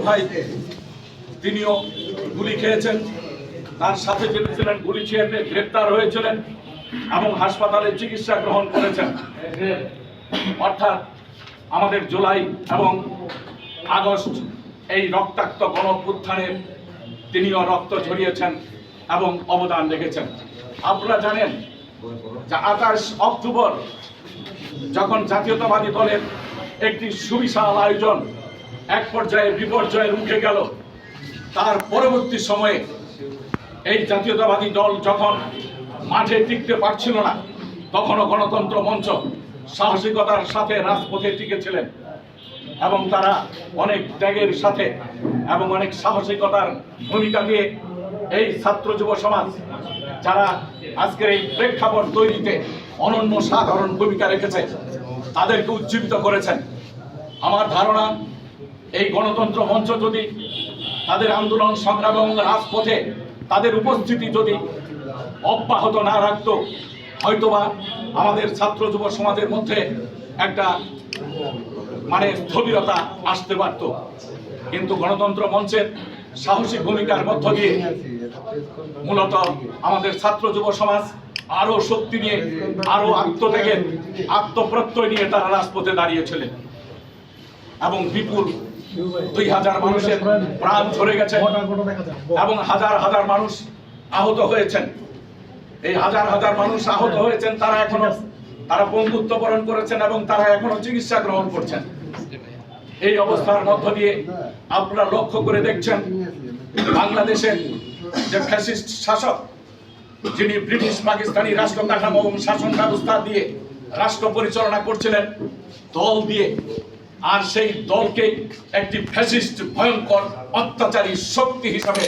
ভাই তিনিও গুলি খেয়েছেন, তার সাথে যিনি ছিলেন গুলি খেয়ে গ্রেপ্তার হয়েছিলেন এবং হাসপাতালে চিকিৎসা গ্রহণ করেছেন। অর্থাৎ আমাদের জুলাই এবং আগস্ট এই রক্তাক্ত গণঅভ্যুত্থানের তিনিও রক্ত ঝরিয়েছেন এবং অবদান রেখেছেন। আপনারা জানেন যে 28 অক্টোবর যখন জাতীয়তাবাদী দলের একটি সুবিশাল আয়োজন এক পর্যায়ে বিপর্যয়ের মুখে গেল, তার পরবর্তী সময়ে এই জাতীয়তাবাদী দল যখন মাঠে টিকতে পারছিল না, তখনও গণতন্ত্র মঞ্চ সাহসিকতার সাথে রাজপথে টিকেছিলেন এবং তারা অনেক ত্যাগের সাথে এবং অনেক সাহসিকতার ভূমিকা দিয়ে এই ছাত্র যুব সমাজ যারা আজকের এই প্রেক্ষাপট তৈরিতে অনন্য সাধারণ ভূমিকা রেখেছে, তাদেরকে উজ্জীবিত করেছেন। আমার ধারণা এই গণতন্ত্র মঞ্চ যদি তাদের আন্দোলন সংগ্রাম এবং রাজপথে তাদের উপস্থিতি যদি অব্যাহত না রাখতো, হয়তোবা আমাদের ছাত্র যুব সমাজের মধ্যে একটা স্থবিরতা আসতে পারত। কিন্তু গণতন্ত্র মঞ্চের সাহসী ভূমিকার মধ্য দিয়ে মূলত আমাদের ছাত্র যুব সমাজ আরো শক্তি নিয়ে, আরো আত্মত্যাগের আত্মপ্রত্যয় নিয়ে তারা রাজপথে দাঁড়িয়েছিলেন এবং বিপুল 2000 মানুষের প্রাণ ঝরে গেছে এবং হাজার হাজার মানুষ আহত হয়েছেন। এই হাজার হাজার মানুষ আহত হয়েছেন, তারা পঙ্গুত্ব বরণ করেছেন এবং তারা এখনো চিকিৎসা গ্রহণ করছেন। এই অবস্থার মধ্য দিয়ে আপনারা লক্ষ্য করে দেখছেন বাংলাদেশের যে ফ্যাসিস্ট শাসক, যিনি ব্রিটিশ পাকিস্তানি রাষ্ট্র কাঠামো এবং শাসন ব্যবস্থা দিয়ে রাষ্ট্র পরিচালনা করছিলেন দল দিয়ে, আর সেই দলকে একটি ফ্যাসিস্ট ভয়ঙ্কর অত্যাচারী শক্তি হিসাবে